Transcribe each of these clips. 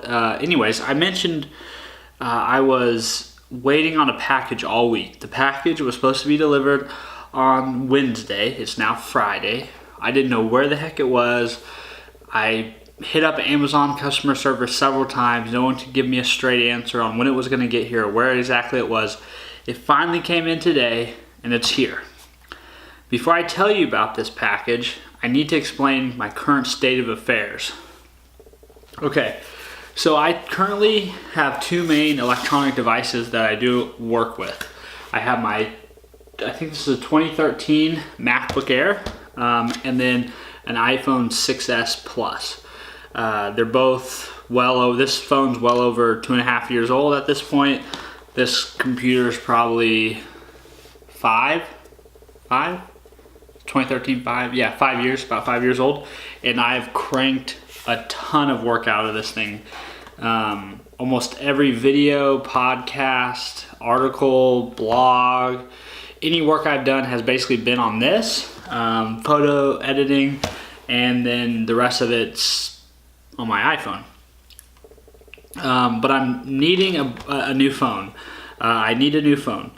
Anyways, I mentioned I was waiting on a package all week. The package was supposed to be delivered on Wednesday. It's now Friday. I didn't know where the heck it was. I hit up Amazon customer service several times. No one could give me a straight answer on when it was going to get here or where exactly it was. It finally came in today, and it's here. Before I tell you about this package, I need to explain my current state of affairs. Okay, so I currently have two main electronic devices that I do work with. I have I think this is a 2013 MacBook Air, and then an iPhone 6s Plus. They're both this phone's well over 2.5 years old at this point. This computer's probably 2013, 5 years, about 5 years old. And I've cranked a ton of work out of this thing. Almost every video, podcast, article, blog, any work I've done has basically been on this. Photo editing, and then the rest of it's on my iPhone. But I'm needing a new phone. I need a new phone.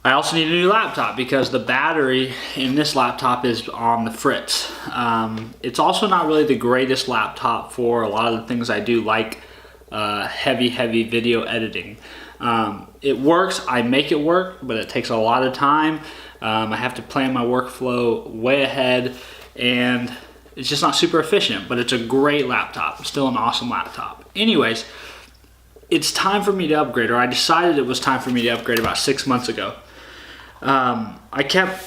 I also need a new laptop because the battery in this laptop is on the fritz. It's also not really the greatest laptop for a lot of the things I do, like heavy video editing. It works, I make it work, but it takes a lot of time. I have to plan my workflow way ahead, and it's just not super efficient, but it's a great laptop. Still an awesome laptop. Anyways, it's time for me to upgrade, or I decided it was time for me to upgrade about 6 months ago. I kept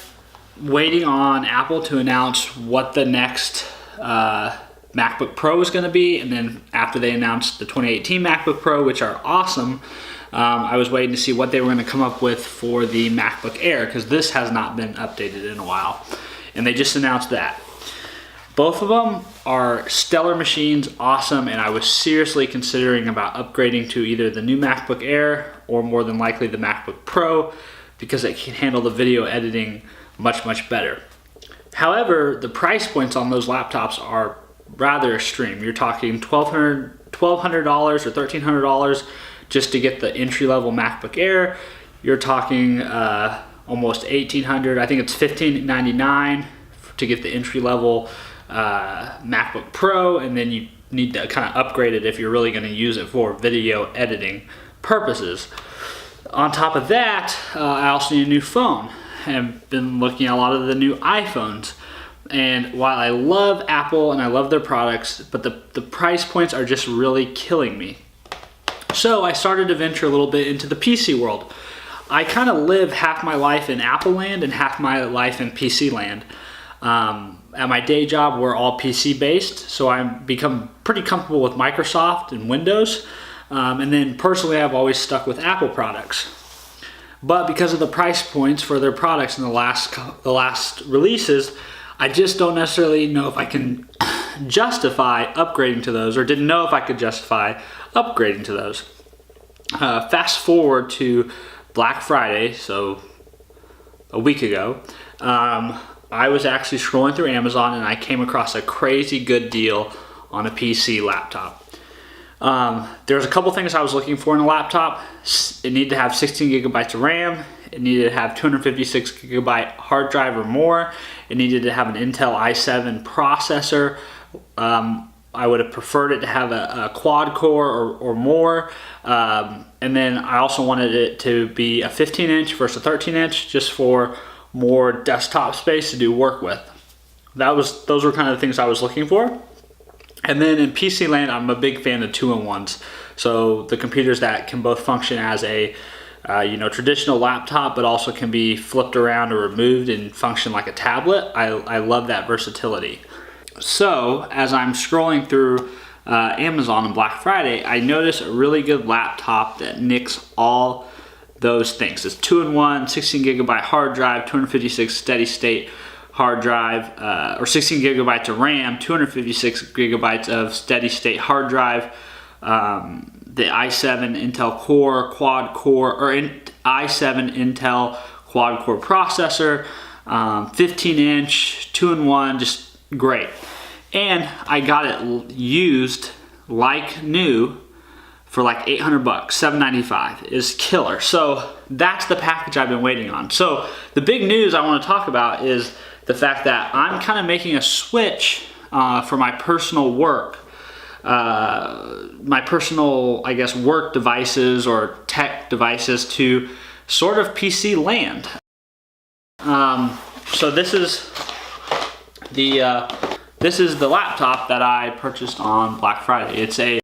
waiting on Apple to announce what the next MacBook Pro was going to be, and then after they announced the 2018 MacBook Pro, which are awesome, I was waiting to see what they were going to come up with for the MacBook Air, because this has not been updated in a while, and they just announced that. Both of them are stellar machines, awesome, and I was seriously considering about upgrading to either the new MacBook Air or more than likely the MacBook Pro, because it can handle the video editing much better. However, the price points on those laptops are rather extreme. You're talking $1,200 or $1,300 just to get the entry-level MacBook Air. You're talking almost $1,800. I think it's $1,599 to get the entry-level MacBook Pro, and then you need to kind of upgrade it if you're really going to use it for video editing purposes. On top of that, I also need a new phone. I've been looking at a lot of the new iPhones, and while I love Apple and I love their products, but the price points are just really killing me. So I started to venture a little bit into the PC world. I kind of live half my life in Apple land and half my life in PC land. At my day job, we're all PC based, so I've become pretty comfortable with Microsoft and Windows. And then personally, I've always stuck with Apple products. But because of the price points for their products in the last releases, I just don't necessarily know if I can justify upgrading to those, or didn't know if I could justify upgrading to those. Fast forward to Black Friday, so a week ago, I was actually scrolling through Amazon and I came across a crazy good deal on a PC laptop. There's a couple things I was looking for in a laptop. It needed to have 16 gigabytes of RAM. It needed to have 256 gigabyte hard drive or more. It needed to have an Intel i7 processor. I would have preferred it to have a quad core or more. And then I also wanted it to be a 15-inch versus a 13-inch, just for more desktop space to do work with. Those were kind of the things I was looking for. And then in PC land, I'm a big fan of 2-in-1s. So the computers that can both function as a traditional laptop, but also can be flipped around or removed and function like a tablet. I love that versatility. So as I'm scrolling through Amazon on Black Friday, I noticed a really good laptop that nicks all those things. It's 2-in-1, 16 gigabyte hard drive, 256 steady state hard drive, or 16 gigabytes of RAM, 256 gigabytes of steady state hard drive, the i7 Intel Core quad core, or i7 Intel quad core processor, 15-inch, 2-in-1, just great. And I got it used like new for like 800 bucks, $795 is killer. So that's the package I've been waiting on. So the big news I want to talk about is the fact that I'm kind of making a switch for my personal work. My personal, I guess, work devices or tech devices to sort of PC land. So this is the laptop that I purchased on Black Friday. It's a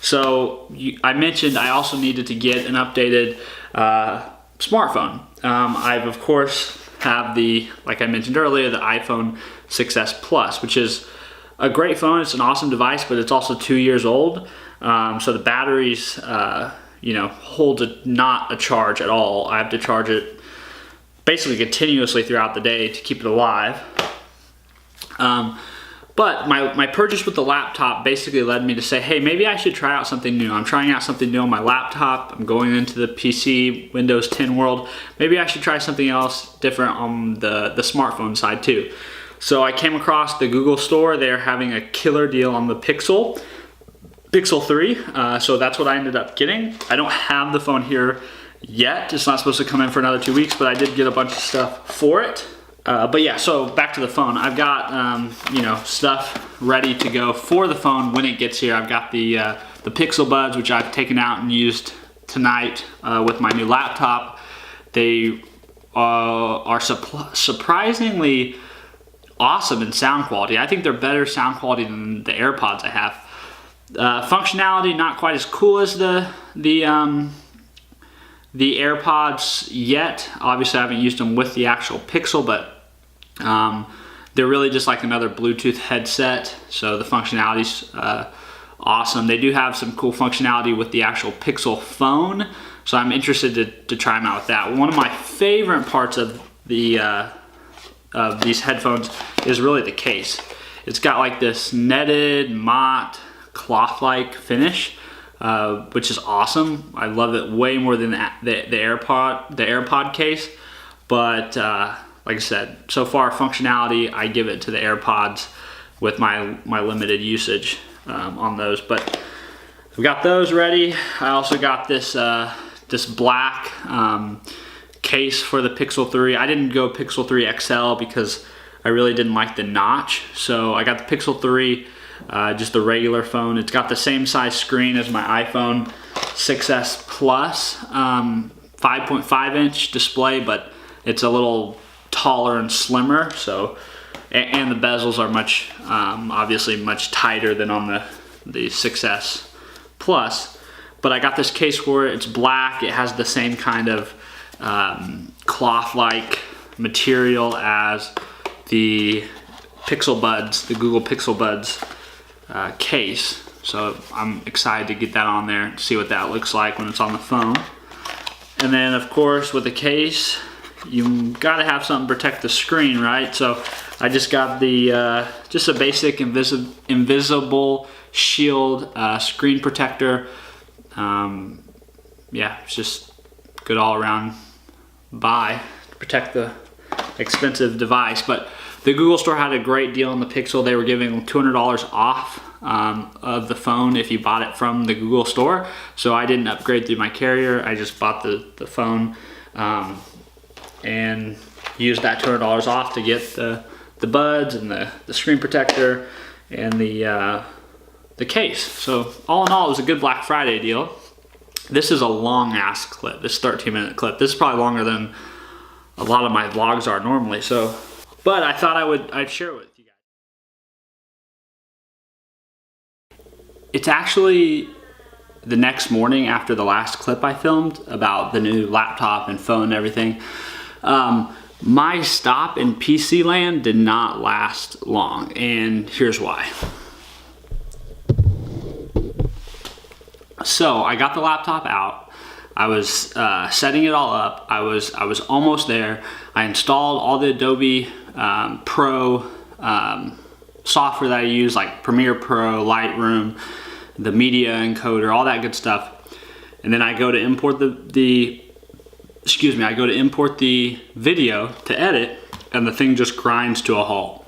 So I mentioned I also needed to get an updated smartphone. I've of course have like I mentioned earlier, the iPhone 6s Plus, which is a great phone. It's an awesome device, but it's also 2 years old. So the batteries, hold not a charge at all. I have to charge it basically continuously throughout the day to keep it alive. But my purchase with the laptop basically led me to say, hey, maybe I should try out something new. I'm trying out something new on my laptop. I'm going into the PC, Windows 10 world. Maybe I should try something else different on the smartphone side too. So I came across the Google store. They're having a killer deal on the Pixel 3. So that's what I ended up getting. I don't have the phone here yet. It's not supposed to come in for another 2 weeks, but I did get a bunch of stuff for it. But yeah, so back to the phone. I've got stuff ready to go for the phone when it gets here. I've got the Pixel Buds, which I've taken out and used tonight with my new laptop. They are surprisingly awesome in sound quality. I think they're better sound quality than the AirPods I have. Functionality not quite as cool as the AirPods yet. Obviously, I haven't used them with the actual Pixel, but they're really just like another Bluetooth headset. So the functionality's awesome. They do have some cool functionality with the actual Pixel phone. So I'm interested to try them out with that. One of my favorite parts of these headphones is really the case. It's got like this netted, matte, cloth-like finish. Which is awesome. I love it way more than the AirPod case. But like I said, so far functionality, I give it to the AirPods with my limited usage on those. But I've got those ready. I also got this black case for the Pixel 3. I didn't go Pixel 3 XL because I really didn't like the notch. So I got the Pixel 3. Just the regular phone. It's got the same size screen as my iPhone 6s Plus, 5.5 inch display, but it's a little taller and slimmer. So, and the bezels are obviously much tighter than on the 6s Plus. But I got this case for it. It's black. It has the same kind of cloth-like material as the Pixel Buds, the Google Pixel Buds case. So I'm excited to get that on there and see what that looks like when it's on the phone. And then of course with the case, you gotta have something to protect the screen, right? So I just got the just a basic invisible shield screen protector. Yeah, it's just good all around buy to protect the expensive device. But the Google store had a great deal on the Pixel. They were giving $200 off of the phone if you bought it from the Google store. So I didn't upgrade through my carrier. I just bought the phone and used that $200 off to get the buds and the screen protector and the case. So all in all, it was a good Black Friday deal. This is a long ass clip. This 13-minute clip. This is probably longer than a lot of my vlogs are normally. So, but I thought I'd share it with you guys. It's actually the next morning after the last clip I filmed about the new laptop and phone and everything. My stop in PC land did not last long, and here's why. So I got the laptop out. I was setting it all up. I was almost there. I installed all the Adobe Pro software that I use, like Premiere Pro, Lightroom, the media encoder, all that good stuff. And then I go to import the video to edit, and the thing just grinds to a halt.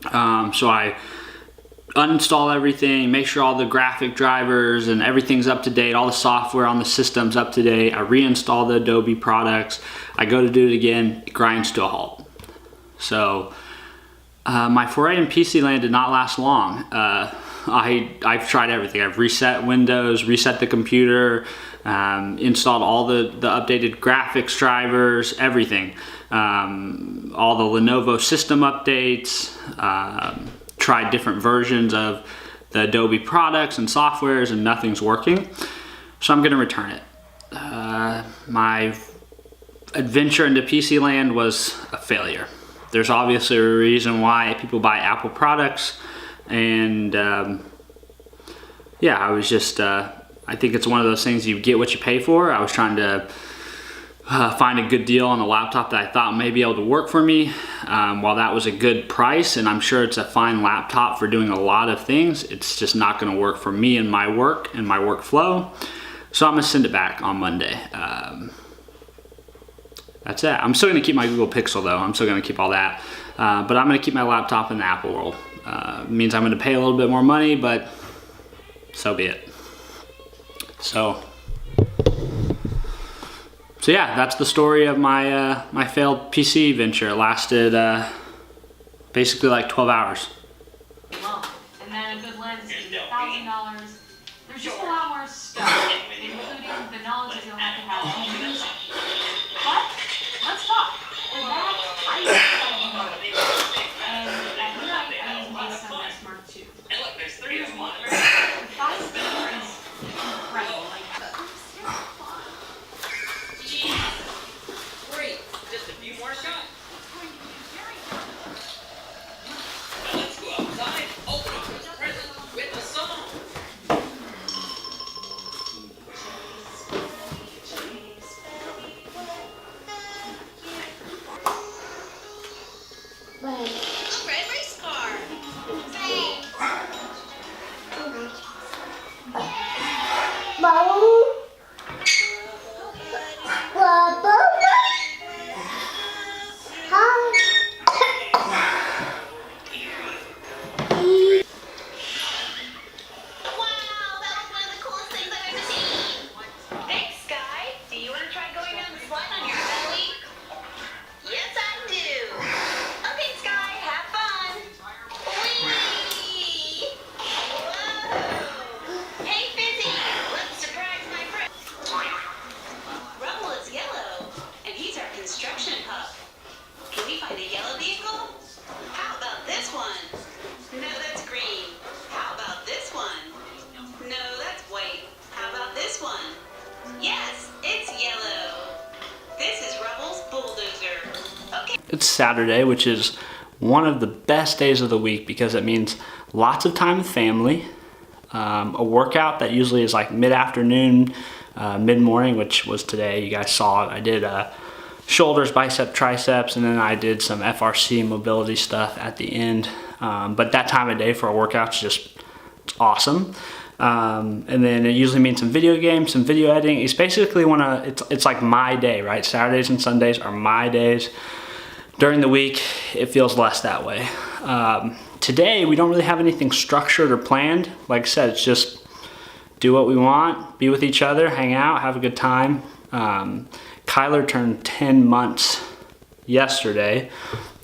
So I uninstall everything, make sure all the graphic drivers and everything's up to date, all the software on the system's up to date. I reinstall the Adobe products. I go to do it again, it grinds to a halt. So my foray in PC land did not last long. I've tried everything. I've reset Windows, reset the computer, installed all the updated graphics drivers, everything. All the Lenovo system updates, tried different versions of the Adobe products and softwares, and nothing's working. So I'm gonna return it. My adventure into PC land was a failure. There's obviously a reason why people buy Apple products, and yeah, I was just, I think it's one of those things, you get what you pay for. I was trying to find a good deal on a laptop that I thought may be able to work for me. While that was a good price, and I'm sure it's a fine laptop for doing a lot of things, it's just not gonna work for me and my work and my workflow. So I'm gonna send it back on Monday. That's it. I'm still gonna keep my Google Pixel though. I'm still gonna keep all that. But I'm gonna keep my laptop in the Apple world. It means I'm gonna pay a little bit more money, but so be it. So yeah, that's the story of my my failed PC venture. It lasted basically like 12 hours. Well, and then a good lens is $1,000. There's just a lot more stuff, including the knowledge that you'll have to use it. But let's talk. For that, I use and at night I use my S Mark II. And look, there's 3 of them. The 5 speaker is incredible. Like, Great, just a few more shots. Now let's go outside, open up this present with a song. A red race car. It's Saturday, which is one of the best days of the week because it means lots of time with family, a workout that usually is like mid-afternoon, mid-morning, which was today. You guys saw it. I did shoulders, bicep, triceps, and then I did some FRC mobility stuff at the end. But that time of day for a workout is just awesome. And then it usually means some video games, some video editing. It's basically it's like my day, right? Saturdays and Sundays are my days. During the week, it feels less that way. Today, we don't really have anything structured or planned. Like I said, it's just do what we want, be with each other, hang out, have a good time. Kyler turned 10 months yesterday,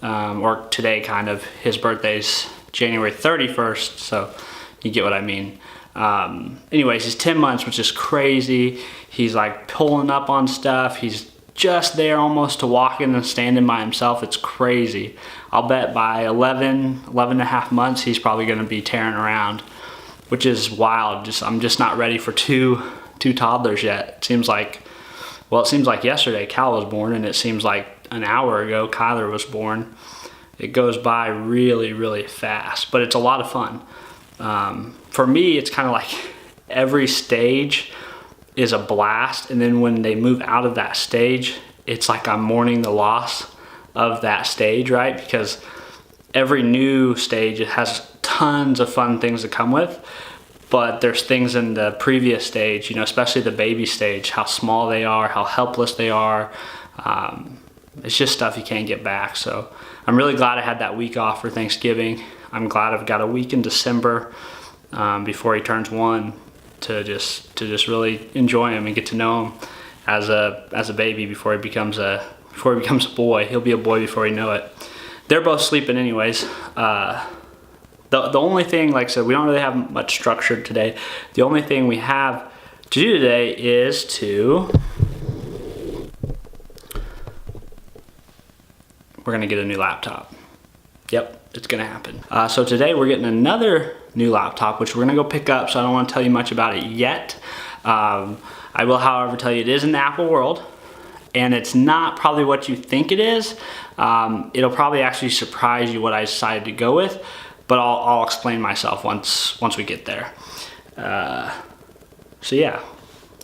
or today kind of. His birthday's January 31st, so you get what I mean. Anyways, he's 10 months, which is crazy. He's like pulling up on stuff. He's just there almost to walking and standing by himself. It's crazy. I'll bet by 11 and a half months, he's probably gonna be tearing around, which is wild. I'm just not ready for two toddlers yet. It seems like yesterday Cal was born, and it seems like an hour ago Kyler was born. It goes by really, really fast, but it's a lot of fun. For me, it's kind of like every stage is a blast, and then when they move out of that stage, it's like I'm mourning the loss of that stage, right? Because every new stage, it has tons of fun things to come with, but there's things in the previous stage, you know, especially the baby stage, how small they are, how helpless they are. It's just stuff you can't get back. So I'm really glad I had that week off for Thanksgiving. I'm glad I've got a week in December before he turns 1 to just really enjoy him and get to know him as a baby before he becomes a boy. He'll be a boy before you know it. They're both sleeping anyways. The only thing, like I said, we don't really have much structure today. The only thing we have to do today is we're gonna get a new laptop. Yep, it's gonna happen. So today we're getting another new laptop, which we're gonna go pick up, so I don't wanna tell you much about it yet. I will, however, tell you it is in the Apple world, and it's not probably what you think it is. It'll probably actually surprise you what I decided to go with, but I'll explain myself once we get there. So yeah,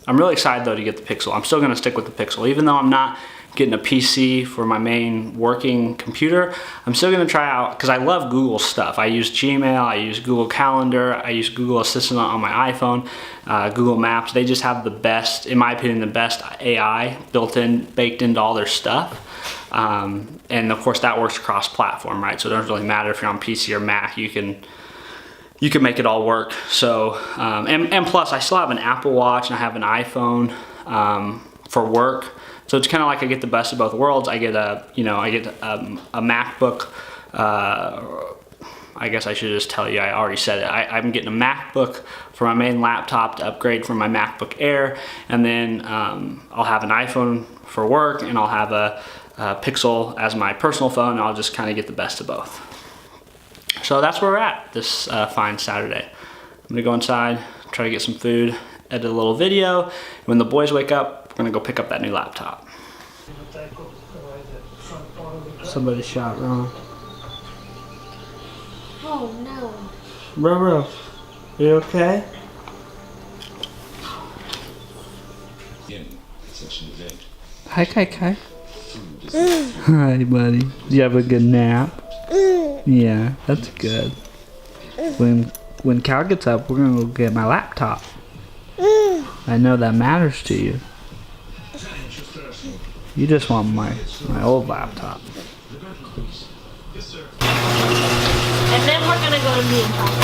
I'm really excited though to get the Pixel. I'm still gonna stick with the Pixel, even though I'm not getting a PC for my main working computer. I'm still gonna try out, because I love Google stuff. I use Gmail, I use Google Calendar, I use Google Assistant on my iPhone, Google Maps. They just have the best, in my opinion, the best AI baked into all their stuff. And of course that works across platform, right? So it doesn't really matter if you're on PC or Mac, you can make it all work. So, and plus I still have an Apple Watch and I have an iPhone for work. So it's kind of like I get the best of both worlds. I get a MacBook. I guess I should just tell you, I already said it. I'm getting a MacBook for my main laptop to upgrade from my MacBook Air. And then I'll have an iPhone for work, and I'll have a Pixel as my personal phone. And I'll just kind of get the best of both. So that's where we're at this fine Saturday. I'm gonna go inside, try to get some food, edit a little video. When the boys wake up, we're gonna go pick up that new laptop. Somebody shot wrong. Oh no. Bro, you okay? Hi, Kai. Hi, buddy. Did you have a good nap? Yeah, that's good. When Cal gets up, we're gonna go get my laptop. I know that matters to you. You just want my old laptop. And then we're gonna go to me and Papa.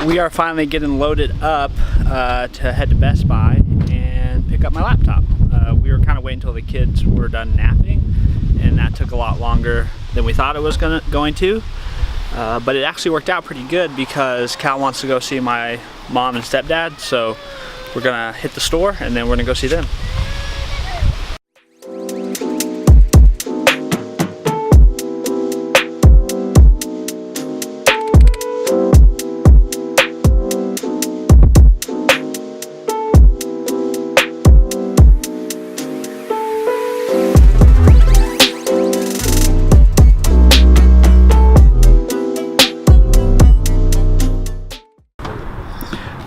Okay. We are finally getting loaded up to head to Best Buy and pick up my laptop. We were kind of waiting until the kids were done napping, and that took a lot longer than we thought it was going to. But it actually worked out pretty good because Cal wants to go see my mom and stepdad, so we're gonna hit the store and then we're gonna go see them.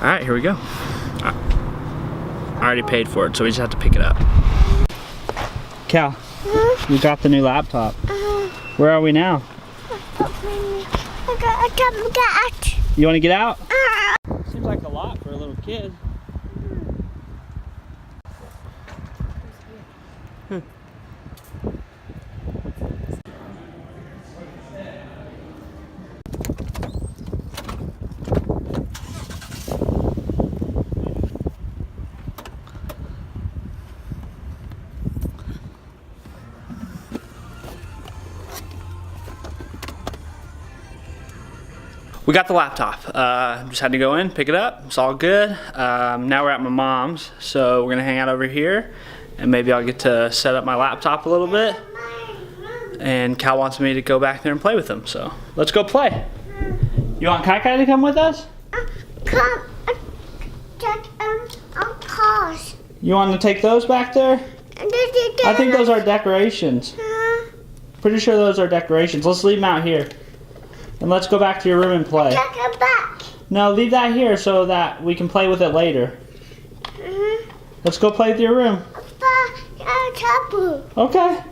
Alright, here we go. I already paid for it, so we just have to pick it up. Cal, we got the new laptop. Where are we now? You want to get out? Seems like a lot for a little kid. We got the laptop. Just had to go in, pick it up. It's all good. Now we're at my mom's, so we're gonna hang out over here, and maybe I'll get to set up my laptop a little bit. And Cal wants me to go back there and play with him, so let's go play. You want Kai Kai to come with us? Come, get on cars. You want to take those back there? I think those are decorations. Pretty sure those are decorations. Let's leave them out here. And let's go back to your room and play. Take it back. No, leave that here so that we can play with it later. Let's go play with your room. Okay.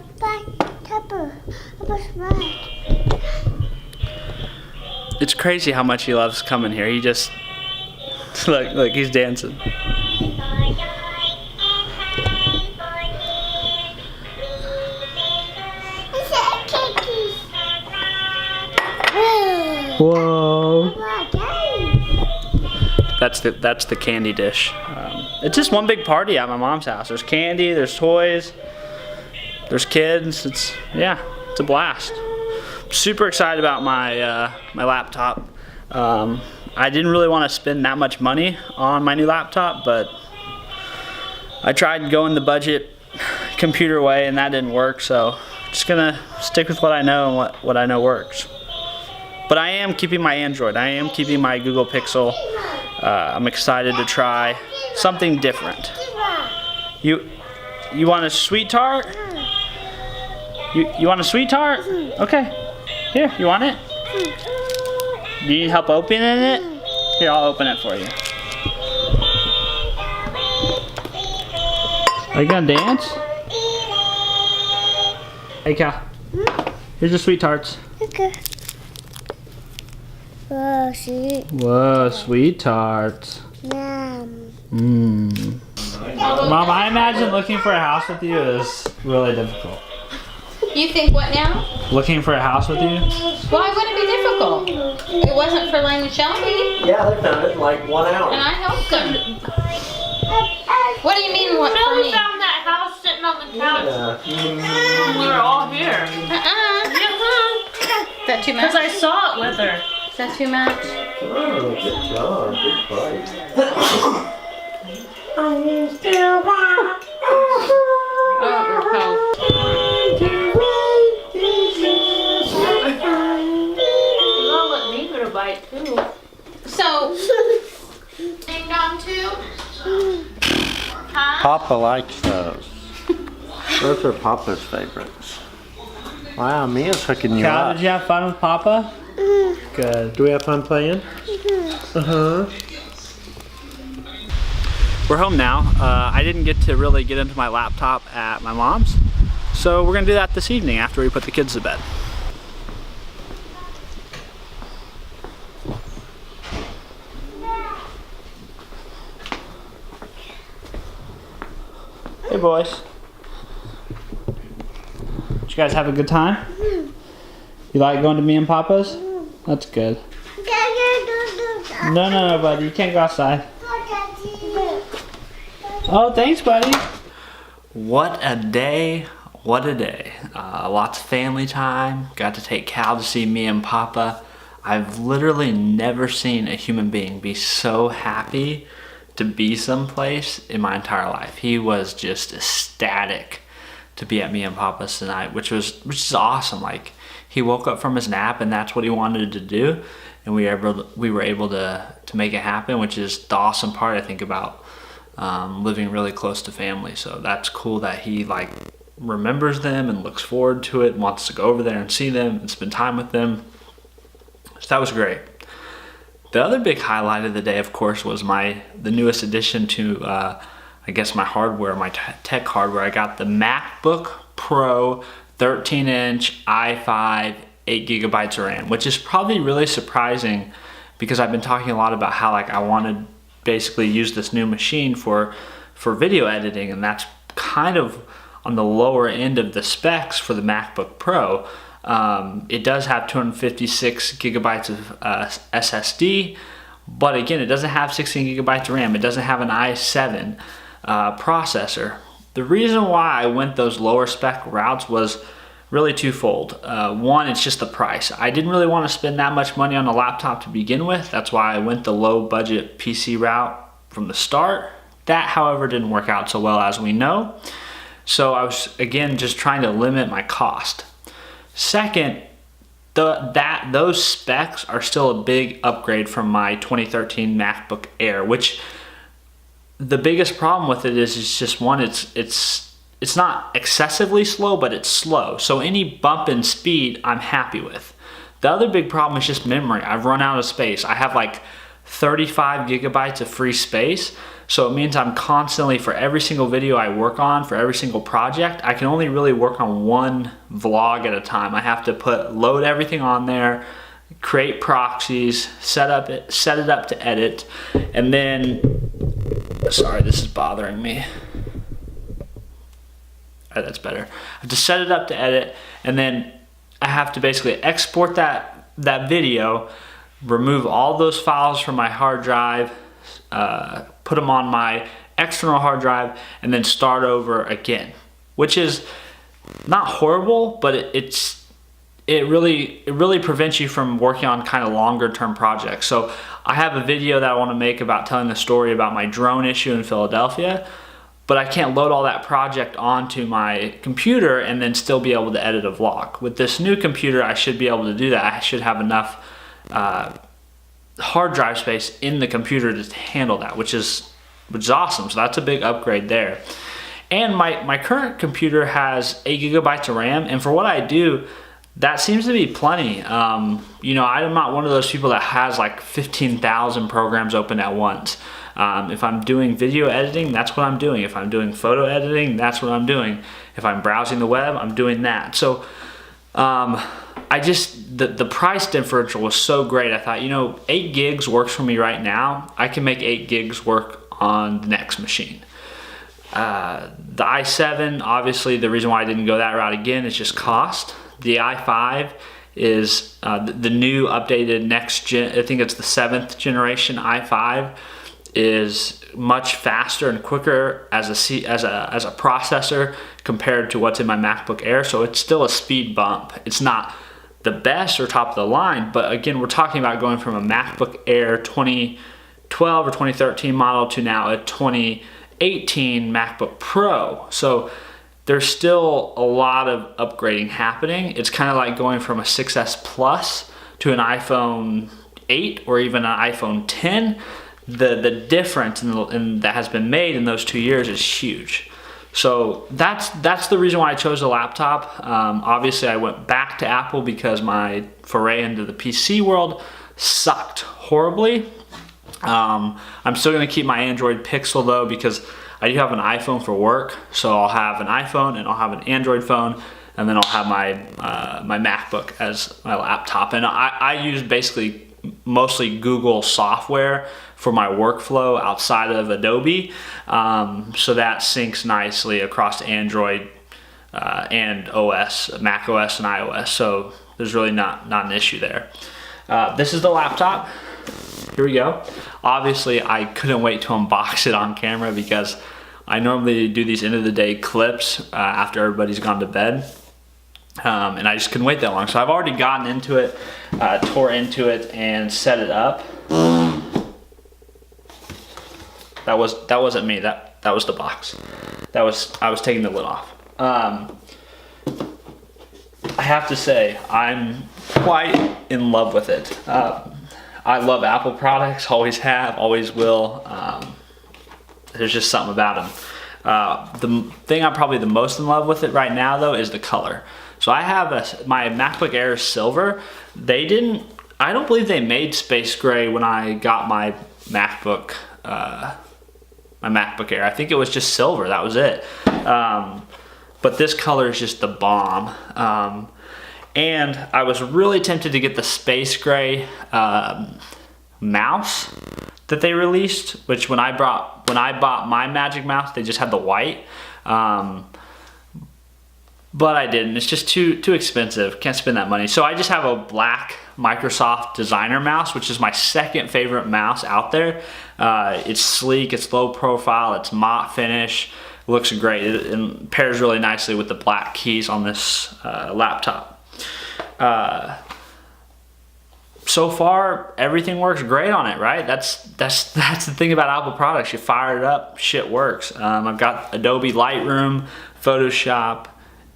It's crazy how much he loves coming here. He just look, he's dancing. Whoa. That's the candy dish. It's just one big party at my mom's house. There's candy, there's toys, there's kids. It's a blast. Super excited about my my laptop. I didn't really want to spend that much money on my new laptop, but I tried going the budget computer way and that didn't work, so I'm just gonna stick with what I know and what I know works. But I am keeping my Android. I am keeping my Google Pixel. I'm excited to try something different. You want a sweet tart? You want a sweet tart? Okay. Here, you want it? Do you need help opening it? Here, I'll open it for you. Are you gonna dance? Hey, Cal. Here's your sweet tarts. Okay. Whoa, sweet. Whoa, sweet tarts. Yum. Mmm. Mom, I imagine looking for a house with you is really difficult. You think what now? Looking for a house with you? Why would it be difficult? It wasn't for Lane and Shelby, Yeah, they found it in like 1 hour. and I helped them. What do you mean, what for Shelby me? found that house sitting on the couch. Yeah. We were all here. Is that too much? Because I saw it with her. Is that too much? Oh, good job. Good fight. Oh, you're cold. You'll let me get a bite too. So, Ding dong too? Huh? Papa likes those. Those are Papa's favorites. Wow, Mia's hooking you Cal, up. did you have fun with Papa? Good. Do we have fun playing? Uh-huh. We're home now. I didn't get to really get into my laptop at my mom's, so we're gonna do that this evening after we put the kids to bed. Hey boys. Did you guys have a good time? You like going to me and Papa's? That's good. No, buddy. You can't go outside. Oh, thanks, buddy. What a day. What a day. Lots of family time. Got to take Cal to see me and Papa. I've literally never seen a human being be so happy to be someplace in my entire life. He was just ecstatic to be at me and Papa's tonight, which is awesome. Like, he woke up from his nap and that's what he wanted to do, and we were able to make it happen, which is the awesome part I think about living really close to family. So that's cool that he like remembers them and looks forward to it and wants to go over there and see them and spend time with them. So that was great. The other big highlight of the day, of course, was the newest addition to I guess my hardware, my tech hardware. I got the MacBook Pro 13-inch i5 8GB of RAM, which is probably really surprising because I've been talking a lot about how like I want to basically use this new machine for video editing, and that's kind of on the lower end of the specs for the MacBook Pro. It does have 256 gigabytes of SSD, but again, it doesn't have 16 gigabytes of RAM. It doesn't have an i7 processor. The reason why I went those lower spec routes was really twofold. One, it's just the price. I didn't really want to spend that much money on a laptop to begin with. That's why I went the low budget PC route from the start. That, however, didn't work out so well, as we know. So I was, again, just trying to limit my cost. Second, those specs are still a big upgrade from my 2013 MacBook Air, which the biggest problem with it is it's just one, it's not excessively slow, but it's slow. So any bump in speed, I'm happy with. The other big problem is just memory. I've run out of space. I have like 35 gigabytes of free space. So it means I'm constantly, for every single video I work on, for every single project, I can only really work on one vlog at a time. I have to load everything on there, create proxies, set it up to edit, and then, sorry, this is bothering me. Oh, that's better. I have to set it up to edit, and then I have to basically export that video, remove all those files from my hard drive, put them on my external hard drive, and then start over again, which is not horrible, but it really prevents you from working on kind of longer term projects. So I have a video that I want to make about telling the story about my drone issue in Philadelphia, but I can't load all that project onto my computer and then still be able to edit a vlog. With this new computer, I should be able to do that. I should have enough hard drive space in the computer to handle that, which is awesome. So that's a big upgrade there. And my current computer has 8 gigabytes of RAM, and for what I do, that seems to be plenty. You know, I'm not one of those people that has like 15,000 programs open at once. If I'm doing video editing, that's what I'm doing. If I'm doing photo editing, that's what I'm doing. If I'm browsing the web, I'm doing that. So the price differential was so great. I thought, you know, 8 gigs works for me right now. I can make 8 gigs work on the next machine. The i7, obviously the reason why I didn't go that route again is just cost. The i5 is the new updated next gen, I think it's the 7th generation i5, is much faster and quicker as a processor compared to what's in my MacBook Air. So it's still a speed bump. It's not the best or top of the line, but again, we're talking about going from a MacBook Air 2012 or 2013 model to now a 2018 MacBook Pro. So there's still a lot of upgrading happening. It's kind of like going from a 6S Plus to an iPhone 8 or even an iPhone 10. The difference that has been made in those 2 years is huge. So that's the reason why I chose a laptop. Obviously, I went back to Apple because my foray into the PC world sucked horribly. I'm still going to keep my Android Pixel though, because I do have an iPhone for work. So I'll have an iPhone and I'll have an Android phone, and then I'll have my MacBook as my laptop. And I use basically mostly Google software for my workflow outside of Adobe, so that syncs nicely across Android and OS, Mac OS and iOS, so there's really not an issue there. This is the laptop. Here we go. Obviously, I couldn't wait to unbox it on camera because I normally do these end of the day clips after everybody's gone to bed. And I just couldn't wait that long. So I've already gotten into it, tore into it, and set it up. That wasn't me. That was the box. I was taking the lid off. I have to say, I'm quite in love with it. I love Apple products. Always have. Always will. There's just something about them. The thing I'm probably the most in love with it right now, though, is the color. So I have my MacBook Air silver. I don't believe they made space gray when I got my MacBook Air. I think it was just silver, that was it. But this color is just the bomb. And I was really tempted to get the space gray mouse that they released, which when I bought my Magic Mouse, they just had the white. But I didn't. It's just too expensive. Can't spend that money. So I just have a black Microsoft designer mouse, which is my second favorite mouse out there. It's sleek, it's low profile, it's matte finish, looks great. It pairs really nicely with the black keys on this laptop. So far, everything works great on it, right? That's the thing about Apple products. You fire it up, shit works. I've got Adobe Lightroom, Photoshop,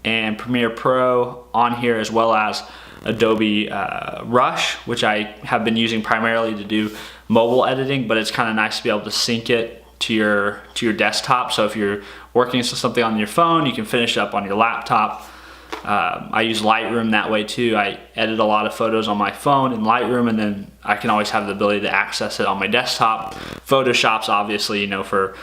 and Premiere Pro on here, as well as Adobe Rush, which I have been using primarily to do mobile editing, but it's kind of nice to be able to sync it to your desktop. So if you're working on something on your phone, you can finish up on your laptop. I use Lightroom that way too. I edit a lot of photos on my phone in Lightroom, and then I can always have the ability to access it on my desktop. Photoshop's obviously, you know, for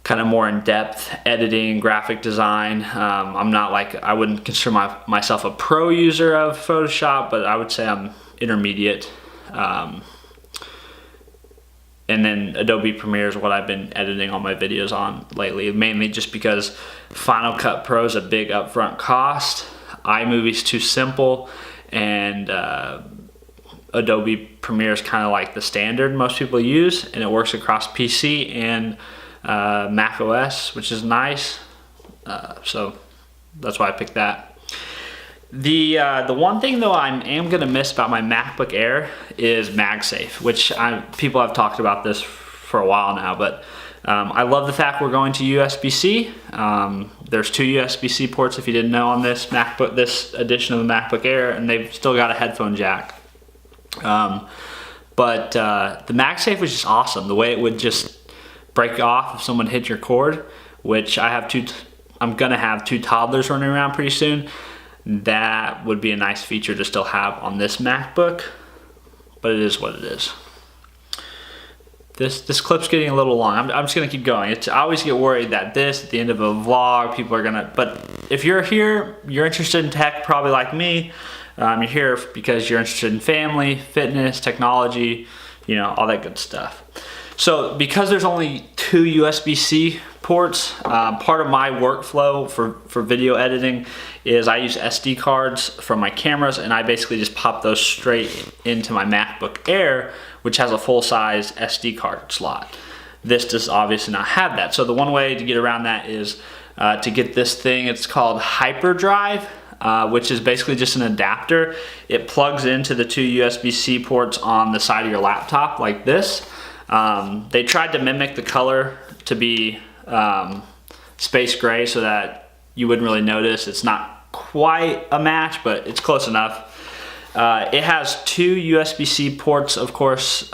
kind of more in-depth editing, graphic design. I'm not like, I wouldn't consider myself a pro user of Photoshop, but I would say I'm intermediate. And then Adobe Premiere is what I've been editing all my videos on lately, mainly just because Final Cut Pro is a big upfront cost, iMovie's too simple, and Adobe Premiere is kind of like the standard most people use, and it works across PC and Mac OS, which is nice. So that's why I picked that. The one thing though I am gonna miss about my MacBook Air is MagSafe, which people have talked about this for a while now, but I love the fact we're going to USB-C. There's 2 USB-C ports, if you didn't know, on this edition of the MacBook Air, and they've still got a headphone jack. But the MagSafe was just awesome. The way it would just break off if someone hit your cord, which I'm gonna have 2 toddlers running around pretty soon. That would be a nice feature to still have on this MacBook, but it is what it is. This clip's getting a little long. I'm just gonna keep going. I always get worried that this, at the end of a vlog, people are gonna, but if you're here, you're interested in tech, probably like me, you're here because you're interested in family, fitness, technology, you know, all that good stuff. So because there's only 2 USB-C ports, part of my workflow for video editing is I use SD cards from my cameras, and I basically just pop those straight into my MacBook Air, which has a full-size SD card slot. This does obviously not have that. So the one way to get around that is to get this thing, it's called Hyperdrive, which is basically just an adapter. It plugs into the 2 USB-C ports on the side of your laptop like this. They tried to mimic the color to be space gray so that you wouldn't really notice. It's not quite a match, but it's close enough. It has 2 USB-C ports, of course.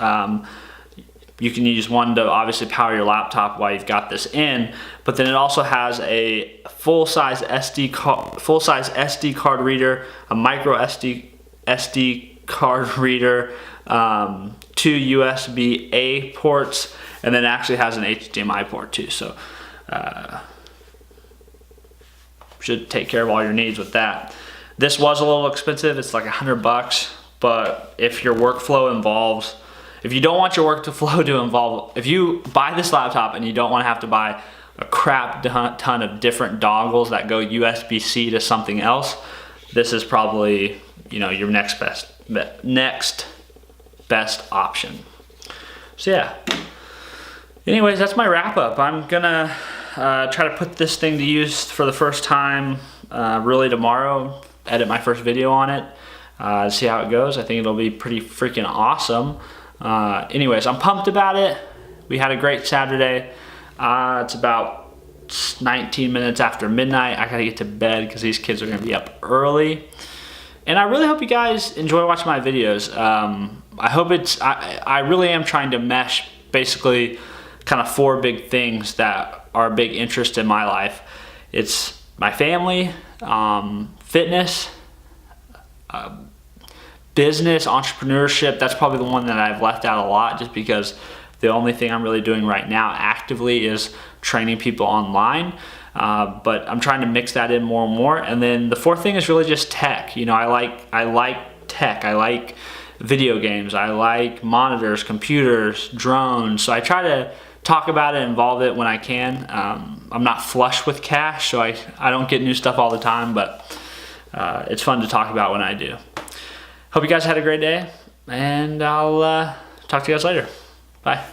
You can use one to obviously power your laptop while you've got this in, but then it also has a full-size SD card reader, a micro SD card reader, 2 USB-A ports, and then it actually has an HDMI port too. So should take care of all your needs with that. This was a little expensive. It's like $100, but if your workflow involves, if you don't want your workflow to involve, if you buy this laptop and you don't want to have to buy a crap ton of different dongles that go USB-C to something else, this is probably, you know, your next best option. So yeah. Anyways, that's my wrap up. I'm gonna try to put this thing to use for the first time really tomorrow, edit my first video on it, see how it goes. I think it'll be pretty freaking awesome. Anyways, I'm pumped about it. We had a great Saturday. It's about 19 minutes after midnight. I gotta get to bed because these kids are gonna be up early. And I really hope you guys enjoy watching my videos. I hope I really am trying to mesh basically kind of 4 big things that are a big interest in my life. It's my family, fitness, business, entrepreneurship. That's probably the one that I've left out a lot, just because the only thing I'm really doing right now actively is training people online. But I'm trying to mix that in more and more. And then the 4th thing is really just tech. You know, I like tech. I like video games. I like monitors, computers, drones. So I try to talk about it, involve it when I can. I'm not flush with cash, so I don't get new stuff all the time, but it's fun to talk about when I do. Hope you guys had a great day, and I'll talk to you guys later. Bye.